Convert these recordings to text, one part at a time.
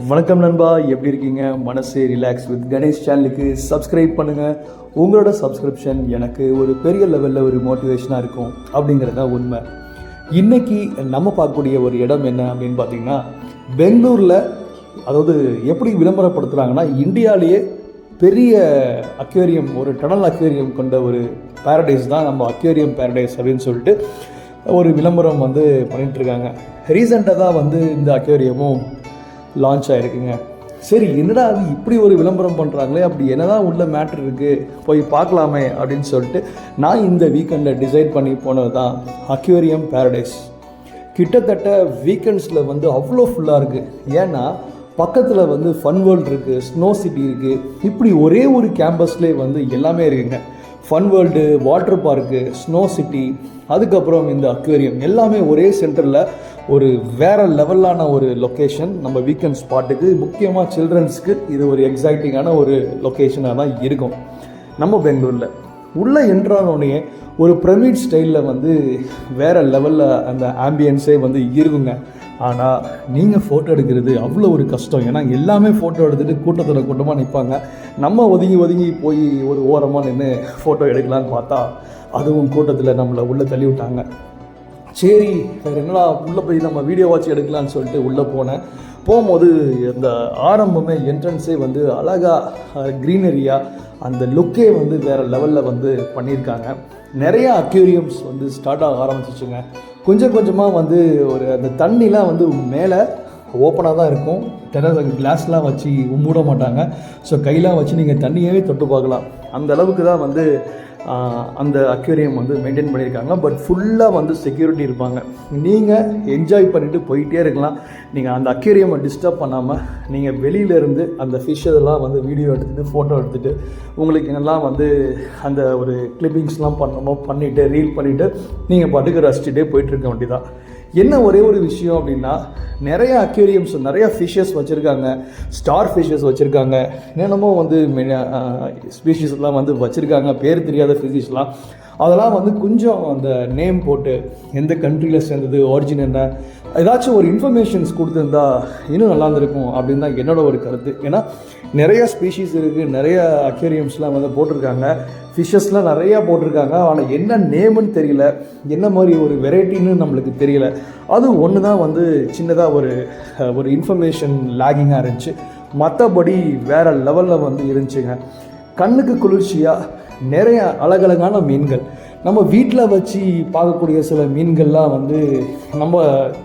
வணக்கம் நண்பா, எப்படி இருக்கீங்க? மனசே ரிலாக்ஸ் வித் கணேஷ் சேனலுக்கு சப்ஸ்கிரைப் பண்ணுங்கள். உங்களோட சப்ஸ்கிரிப்ஷன் எனக்கு ஒரு பெரிய லெவலில் ஒரு மோட்டிவேஷனாக இருக்கும் அப்படிங்கிறது தான் உண்மை. இன்றைக்கி நம்ம பார்க்கக்கூடிய ஒரு இடம் என்ன அப்படின்னு பார்த்தீங்கன்னா, பெங்களூரில் அதாவது எப்படி விளம்பரப்படுத்துகிறாங்கன்னா, இந்தியாவிலேயே பெரிய அக்வேரியம், ஒரு டனல் அக்வேரியம் கொண்ட ஒரு பேரடைஸ் தான் நம்ம அக்வேரியம் பேரடைஸ் அப்படின்னு சொல்லிட்டு ஒரு விளம்பரம் பண்ணிகிட்ருக்காங்க. ரீசெண்டாக தான் இந்த அக்வேரியமும் லான்ச் ஆகிருக்குங்க. சரி, என்னடா அது இப்படி ஒரு விளம்பரம் பண்ணுறாங்களே, அப்படி என்னதான் உள்ள மேட்ரு இருக்குது, போய் பார்க்கலாமே அப்படின்னு சொல்லிட்டு நான் இந்த வீக்கெண்டில் டிசைட் பண்ணி போனது தான் அக்வேரியம் பேரடைஸ். கிட்டத்தட்ட வீக்கெண்ட்ஸில் அவ்வளோ ஃபுல்லாக இருக்குது. ஏன்னா பக்கத்தில் ஃபன் வேர்ல்டு இருக்குது, ஸ்னோ சிட்டி இருக்குது. இப்படி ஒரே ஒரு கேம்பஸ்லேயே எல்லாமே இருக்குங்க. Fun world, water park, snow city, அதுக்கப்புறம் இந்த அக்வேரியம் எல்லாமே ஒரே சென்டரில் ஒரு வேறு லெவலான ஒரு லொக்கேஷன். நம்ம வீக்கெண்ட் ஸ்பாட்டுக்கு, முக்கியமாக சில்ட்ரன்ஸுக்கு இது ஒரு எக்ஸைட்டிங்கான ஒரு லொக்கேஷனாக தான் இருக்கும். நம்ம பெங்களூரில் உள்ளே என்ட்ரானோடனே ஒரு பிரமிட் ஸ்டைலில் வேறு லெவலில் அந்த ஆம்பியன்ஸே இருக்குங்க. ஆனால் நீங்கள் ஃபோட்டோ எடுக்கிறது அவ்வளோ ஒரு கஷ்டம். ஏன்னா எல்லாமே ஃபோட்டோ எடுத்துகிட்டு கூட்டமாக நிற்பாங்க. நம்ம ஒதுங்கி போய் ஒரு ஓரமாக நின்று ஃபோட்டோ எடுக்கலான்னு பார்த்தா அதுவும் கூட்டத்தில் நம்மளை உள்ளே தள்ளி விட்டாங்க. சரி, வேறு என்னடா உள்ளே போய் நம்ம வீடியோ வாட்ச் எடுக்கலான்னு சொல்லிட்டு உள்ளே போகும்போது இந்த ஆரம்பமே என்ட்ரன்ஸே அழகாக க்ரீனரியாக அந்த லுக்கே வேறு லெவலில் பண்ணியிருக்காங்க. நிறையா அக்வேரியம்ஸ் ஸ்டார்ட் ஆக ஆரம்பிச்சிச்சுங்க. கொஞ்சம் கொஞ்சமாக ஒரு அந்த தண்ணிலாம் மேலே ஓப்பனாக தான் இருக்கும். கிளாஸ்லாம் வச்சு மூட மாட்டாங்க. ஸோ கையெலாம் வச்சு நீங்கள் தண்ணியவே தொட்டு பார்க்கலாம். அந்த அளவுக்கு தான் அந்த அக்வேரியம் மெயின்டைன் பண்ணியிருக்காங்க. பட் ஃபுல்லாக செக்யூரிட்டி இருப்பாங்க. நீங்கள் என்ஜாய் பண்ணிவிட்டு போயிட்டே இருக்கலாம். நீங்கள் அந்த அக்வேரியமை டிஸ்டர்ப் பண்ணாமல் நீங்கள் வெளியிலேருந்து அந்த ஃபிஷ் இதெல்லாம் வீடியோ எடுத்துகிட்டு ஃபோட்டோ எடுத்துகிட்டு உங்களுக்கு என்னெல்லாம் அந்த ஒரு கிளிப்பிங்ஸ்லாம் பண்ணணுமோ பண்ணிவிட்டு ரீல் பண்ணிவிட்டு நீங்கள் பாட்டுக்கு ரசிச்சுட்டே போயிட்டுருக்க வேண்டியதான். என்ன ஒரே ஒரு விஷயம் அப்படின்னா, நிறையா அக்வேரியம்ஸ் நிறையா ஃபிஷ்ஷஸ் வச்சுருக்காங்க. ஸ்டார் ஃபிஷ்ஷஸ் வச்சுருக்காங்க. என்னென்னமோ ஸ்பீஷீஸ்லாம் வச்சுருக்காங்க. பேர் தெரியாத ஃபிஷ்ஷஸ்லாம். அதெல்லாம் கொஞ்சம் அந்த நேம் போட்டு எந்த கண்ட்ரியில் சேர்ந்தது, ஆரிஜின் என்ன, ஏதாச்சும் ஒரு இன்ஃபர்மேஷன்ஸ் கொடுத்துருந்தா இன்னும் நல்லா இருந்திருக்கும் அப்படின்னு தான் என்னோடய ஒரு கருத்து. ஏன்னா நிறையா ஸ்பீஷீஸ் இருக்குது, நிறைய அக்வேரியம்ஸ்லாம் போட்டிருக்காங்க, ஃபிஷ்ஷஸ்லாம் நிறையா போட்டிருக்காங்க. ஆனால் என்ன நேமுன்னு தெரியல, என்ன மாதிரி ஒரு வெரைட்டின்னு நம்மளுக்கு தெரியல. அது ஒன்று தான் சின்னதாக ஒரு இன்ஃபர்மேஷன் லேகிங்காக இருந்துச்சு. மற்றபடி வேறு லெவலில் இருந்துச்சுங்க. கண்ணுக்கு குளிர்ச்சியாக நிறைய அழகழகான மீன்கள். நம்ம வீட்டில் வச்சு பார்க்கக்கூடிய சில மீன்கள்லாம் நம்ம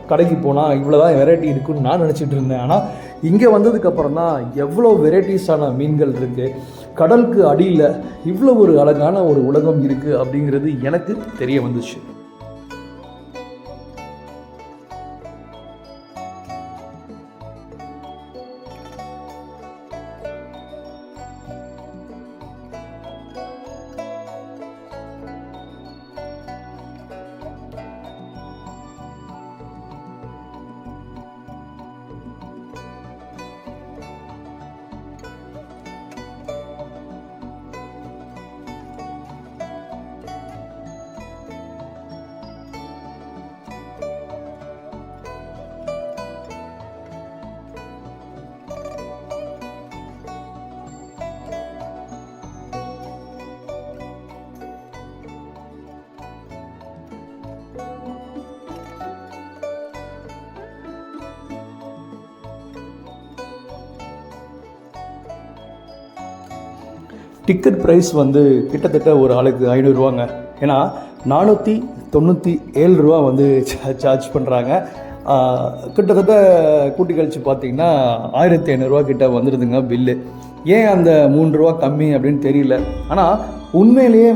கடைக்கு போனால் இவ்வளோ தான் வெரைட்டி இருக்குன்னு நான் நினச்சிட்டு இருந்தேன். ஆனால் இங்கே வந்ததுக்கப்புறம் தான் எவ்வளோ வெரைட்டிஸான மீன்கள் இருக்குது. கடலுக்கு அடியில் இவ்வளோ ஒரு அழகான ஒரு உலகம் இருக்குது அப்படிங்கிறது எனக்கு தெரிய வந்துச்சு. டிக்கெட் ப்ரைஸ் கிட்டத்தட்ட ஒரு ஆளுக்கு 500 ரூபாங்க. ஏன்னா 497 ரூபா சார்ஜ் பண்ணுறாங்க. கிட்டத்தட்ட கூட்டி கழிச்சு பார்த்திங்கன்னா 1500 ரூபா கிட்ட வந்துடுதுங்க பில்லு. ஏன் அந்த 3 ரூபா கம்மி அப்படின்னு தெரியல. ஆனால் உண்மையிலேயே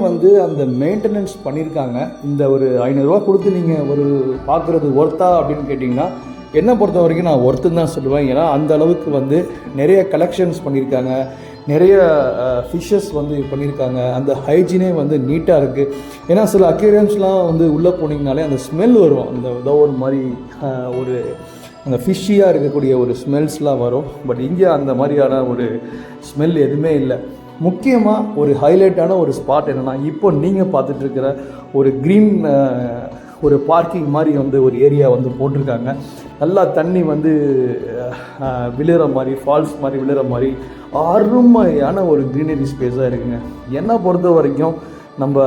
அந்த மெயின்டெனன்ஸ் பண்ணியிருக்காங்க. இந்த ஒரு 500 ரூபா கொடுத்து நீங்கள் ஒரு பார்க்குறது ஒர்த்தா அப்படின்னு கேட்டிங்கன்னா, என்னை பொறுத்த வரைக்கும் நான் ஒர்த்துன்னு தான் சொல்லுவேன். ஏன்னா அந்த அளவுக்கு நிறைய கலெக்ஷன்ஸ் பண்ணியிருக்காங்க, நிறைய ஃபிஷ்ஷஸ் பண்ணியிருக்காங்க. அந்த ஹைஜீனே நீட்டாக இருக்குது. ஏன்னா சில அக்வேரியம்ஸ்லாம் உள்ளே போனீங்கனாலே அந்த ஸ்மெல் வரும். அந்த ஏதோ ஒரு மாதிரி ஒரு அந்த ஃபிஷ்ஷியாக இருக்கக்கூடிய ஒரு ஸ்மெல்ஸ்லாம் வரும். பட் இங்கே அந்த மாதிரியான ஒரு ஸ்மெல் எதுவுமே இல்லை. முக்கியமாக ஒரு ஹைலைட்டான ஒரு ஸ்பாட் என்னென்னா, இப்போ நீங்கள் பார்த்துட்ருக்கிற ஒரு க்ரீன் ஒரு பார்க்கிங் மாதிரி வந்து ஒரு ஏரியா வந்து போட்டிருக்காங்க. நல்லா தண்ணி வந்து விழுற மாதிரி, ஃபால்ஸ் மாதிரி விழுற மாதிரி அருமையான ஒரு க்ரீனரி ஸ்பேஸாக இருக்குங்க. என்னை பொறுத்த வரைக்கும் நம்ம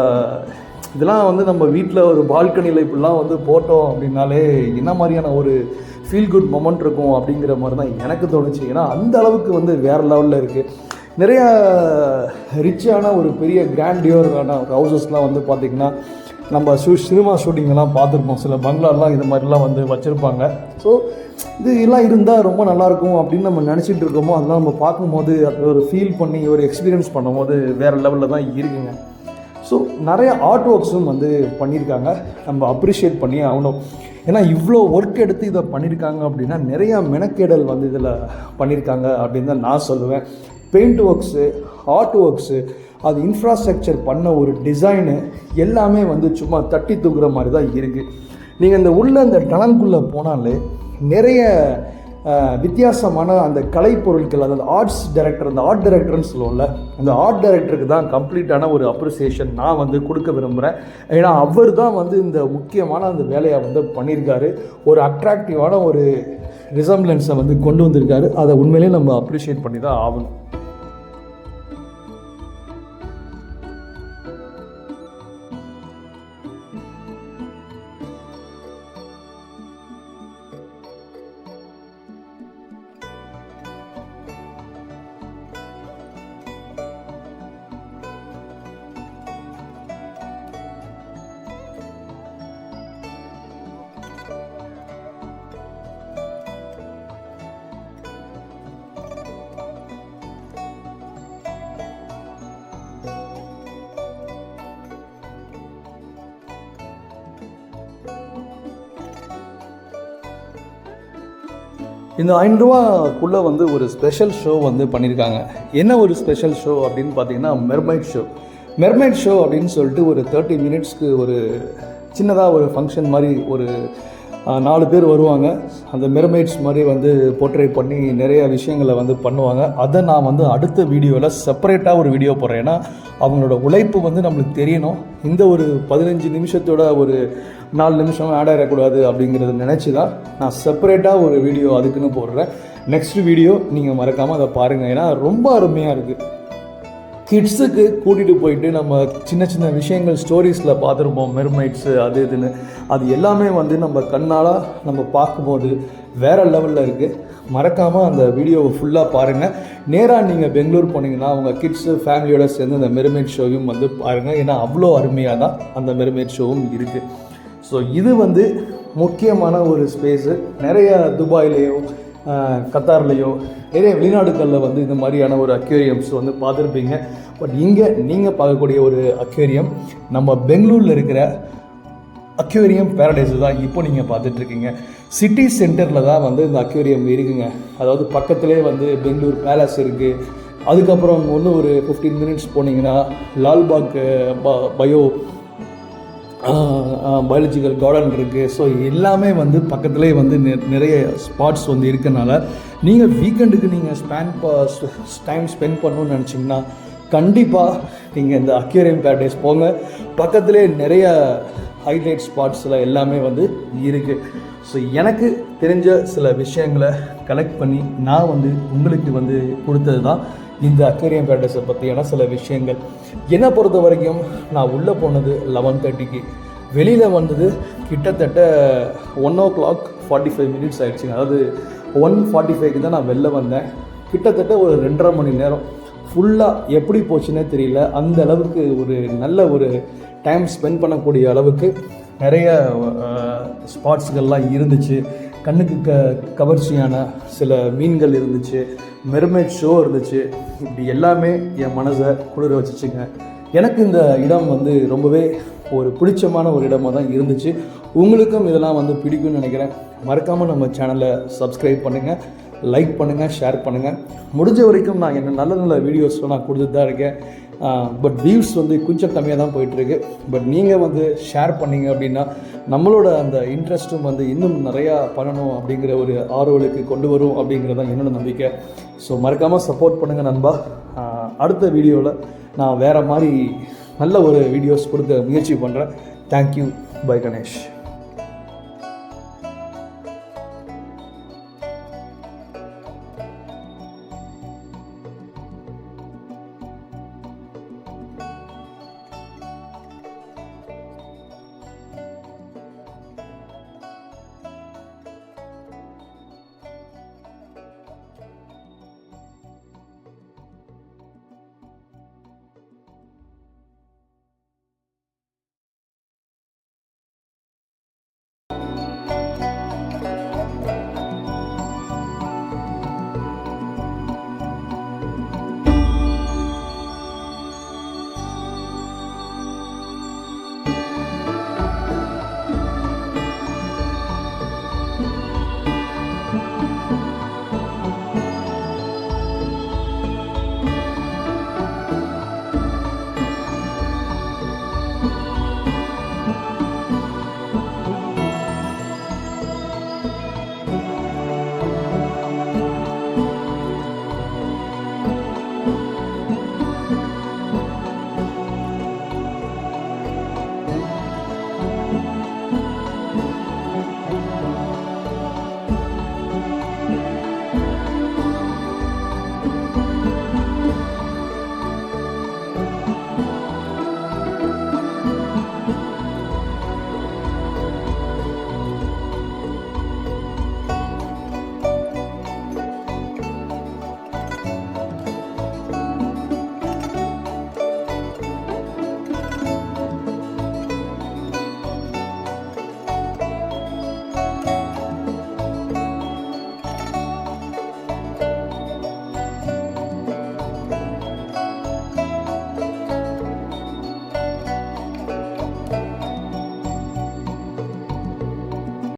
இதெல்லாம் வந்து நம்ம வீட்டில் ஒரு பால்கனியில் இப்படிலாம் வந்து போட்டோம் அப்படின்னாலே என்ன மாதிரியான ஒரு ஃபீல் குட் மொமெண்ட் இருக்கும் அப்படிங்கிற மாதிரி தான் எனக்கு தோணுச்சு. ஏன்னா அந்த அளவுக்கு வந்து வேறு லெவலில் இருக்குது. நிறையா ரிச்சான ஒரு பெரிய கிராண்டியோரான ஒரு ஹவுசஸ்லாம் வந்து பார்த்திங்கன்னா நம்ம சினிமா ஷூட்டிங்கெல்லாம் பார்த்துருப்போம். சில பங்களாலாம் இது மாதிரிலாம் வந்து வச்சுருப்பாங்க. ஸோ இது எல்லாம் இருந்தால் ரொம்ப நல்லாயிருக்கும் அப்படின்னு நம்ம நினச்சிட்டு இருக்கோமோ, அதெல்லாம் நம்ம பார்க்கும்போது அது ஒரு ஃபீல் பண்ணி ஒரு எக்ஸ்பீரியன்ஸ் பண்ணும்போது வேறு லெவலில் தான் இருக்குங்க. ஸோ நிறைய ஆர்ட் ஒர்க்ஸும் வந்து பண்ணியிருக்காங்க, நம்ம அப்ரிஷியேட் பண்ணி ஆகணும். ஏன்னா இவ்வளோ ஒர்க் எடுத்து இதை பண்ணியிருக்காங்க அப்படின்னா நிறையா மெனக்கேடல் வந்து இதில் பண்ணியிருக்காங்க அப்படின்னு தான் நான் சொல்லுவேன். பெயிண்ட் ஒர்க்ஸு, ஆர்ட் ஒர்க்ஸு, அது இன்ஃப்ராஸ்ட்ரக்சர் பண்ண ஒரு டிசைனு எல்லாமே வந்து சும்மா தட்டி தூக்குற மாதிரி தான் இருக்குது. நீங்கள் இந்த இந்த டனல்குள்ளே போனாலே நிறைய வித்தியாசமான அந்த கலைப்பொருட்கள், அதாவது ஆர்ட்ஸ் டைரக்டர், அந்த ஆர்ட் டைரக்டர்னு சொல்லுவோம்ல, அந்த ஆர்ட் டைரக்டருக்கு தான் கம்ப்ளீட்டான ஒரு அப்ரிசியேஷன் நான் வந்து கொடுக்க விரும்புகிறேன். ஏன்னா அவர் தான் வந்து இந்த முக்கியமான அந்த வேலையை வந்து பண்ணியிருக்காரு. ஒரு அட்ராக்டிவான ஒரு ரிசம்பிளன்ஸை வந்து கொண்டு வந்திருக்காரு. அதை உண்மையிலே நம்ம அப்ரிஷியேட் பண்ணி தான் ஆகணும். இந்த 5 ரூபாக்குள்ளே வந்து ஒரு ஸ்பெஷல் ஷோ வந்து பண்ணியிருக்காங்க. என்ன ஒரு ஸ்பெஷல் ஷோ அப்படின்னு பார்த்தீங்கன்னா மெர்மைட் ஷோ அப்படின்னு சொல்லிட்டு ஒரு 30 மினிட்ஸ்க்கு ஒரு சின்னதாக ஒரு ஃபங்க்ஷன் மாதிரி ஒரு 4 பேர் வருவாங்க. அந்த மெர்மைட்ஸ் மாதிரி வந்து போர்ட்ரேட் பண்ணி நிறைய விஷயங்களை வந்து பண்ணுவாங்க. அதை நான் வந்து அடுத்த வீடியோவில் செப்பரேட்டாக ஒரு வீடியோ போடுறேன். ஏன்னா அவங்களோட உழைப்பு வந்து நம்மளுக்கு தெரியணும். இந்த ஒரு 15 நிமிஷத்தோட ஒரு 4 நிமிஷம் ஆட் ஆகிடக்கூடாது அப்படிங்கிறத நினச்சி தான் நான் செப்பரேட்டாக ஒரு வீடியோ அதுக்குன்னு போடுறேன். நெக்ஸ்ட் வீடியோ நீங்கள் மறக்காமல் அதை பாருங்கள். ஏன்னா ரொம்ப அருமையாக இருக்குது. கிட்ஸுக்கு கூட்டிகிட்டு போயிட்டு நம்ம சின்ன சின்ன விஷயங்கள் ஸ்டோரிஸில் பார்த்துருப்போம், மெர்மைட்ஸு அது இதுன்னு, அது எல்லாமே வந்து நம்ம கண்ணால் நம்ம பார்க்கும்போது வேறு லெவலில் இருக்குது. மறக்காமல் அந்த வீடியோவை ஃபுல்லாக பாருங்கள். நேராக நீங்கள் பெங்களூர் போனீங்கன்னா உங்கள் கிட்ஸு ஃபேமிலியோடு சேர்ந்து அந்த மெர்மைட் ஷோவையும் வந்து பாருங்கள். ஏன்னா அவ்வளோ அருமையாக தான் அந்த மெர்மைட் ஷோவும் இருக்குது. ஸோ இது வந்து முக்கியமான ஒரு ஸ்பேஸு. நிறைய துபாயிலேயோ கத்தார்லேயோ நிறைய வெளிநாடுகளில் வந்து இந்த மாதிரியான ஒரு அக்வேரியம்ஸ் வந்து பார்த்துருப்பீங்க. பட் இங்கே நீங்கள் பார்க்கக்கூடிய ஒரு அக்வேரியம் நம்ம பெங்களூரில் இருக்கிற அக்வேரியம் பேரடைஸ் தான் இப்போ நீங்கள் பார்த்துட்ருக்கீங்க. சிட்டி சென்டரில் தான் வந்து இந்த அக்வேரியம் இருக்குங்க. அதாவது பக்கத்துலேயே வந்து பெங்களூர் பேலஸ் இருக்குது. அதுக்கப்புறம் இன்னும் ஒரு 15 மினிட்ஸ் போனீங்கன்னா லால்பாக் பயாலஜிக்கல் கார்டன் இருக்குது. ஸோ எல்லாமே வந்து பக்கத்துலேயே வந்து நிறைய ஸ்பாட்ஸ் வந்து இருக்கனால நீங்கள் வீக்கெண்டுக்கு நீங்கள் டைம் ஸ்பெண்ட் பண்ணணும்னு நினச்சிங்கன்னா கண்டிப்பாக நீங்கள் இந்த அக்வேரியம் பேரடைஸ் போங்க. பக்கத்துலேயே நிறைய ஹைலைட் ஸ்பாட்ஸில் எல்லாமே வந்து இருக்குது. ஸோ எனக்கு தெரிஞ்ச சில விஷயங்களை கலெக்ட் பண்ணி நான் வந்து உங்களுக்கு வந்து கொடுத்தது தான் இந்த அக்வேரியம் பேரடைஸை பற்றியான சில விஷயங்கள். என்னை பொறுத்த வரைக்கும் நான் உள்ளே போனது 11:30க்கு, வெளியில் வந்தது கிட்டத்தட்ட 1:45 மினிட்ஸ் ஆகிடுச்சிங்க. அதாவது 1:45க்கு தான் நான் வெளில வந்தேன். கிட்டத்தட்ட ஒரு 2.5 மணி நேரம் ஃபுல்லாக எப்படி போச்சுன்னே தெரியல. அந்த அளவுக்கு ஒரு நல்ல ஒரு டைம் ஸ்பெண்ட் பண்ணக்கூடிய அளவுக்கு நிறைய ஸ்பாட்ஸ்கள்லாம் இருந்துச்சு. கண்ணுக்கு கவர்ச்சியான சில மீன்கள் இருந்துச்சு, மெர்மைட் ஷோ இருந்துச்சு. இப்படி எல்லாமே என் மனசை குளிர வச்சுச்சுங்க. எனக்கு இந்த இடம் வந்து ரொம்பவே ஒரு பிடிச்சமான ஒரு இடமாக தான் இருந்துச்சு. உங்களுக்கும் இதெல்லாம் வந்து பிடிக்கும்னு நினைக்கிறேன். மறக்காமல் நம்ம சேனலை சப்ஸ்கிரைப் பண்ணுங்கள், லைக் பண்ணுங்கள், ஷேர் பண்ணுங்கள். முடிஞ்ச வரைக்கும் நான் என்ன நல்ல நல்ல வீடியோஸ்லாம் நான் கொடுத்துட்டு தான் இருக்கேன். பட் வியூஸ் வந்து கொஞ்சம் கம்மியாக தான் போயிட்டுருக்கு. பட் நீங்கள் வந்து ஷேர் பண்ணிங்க அப்படின்னா நம்மளோட அந்த இன்ட்ரெஸ்ட்டும் வந்து இன்னும் நிறையா பண்ணணும் அப்படிங்கிற ஒரு ஆர்வலுக்கு கொண்டு வரும் அப்படிங்கிறது தான் என்னோட நம்பிக்கை. ஸோ மறக்காமல் சப்போர்ட் பண்ணுங்கள் நண்பா. அடுத்த வீடியோவில் நான் வேறு மாதிரி நல்ல ஒரு வீடியோஸ் கொடுக்க முயற்சி பண்ணுறேன். தேங்க்யூ. பை கணேஷ்.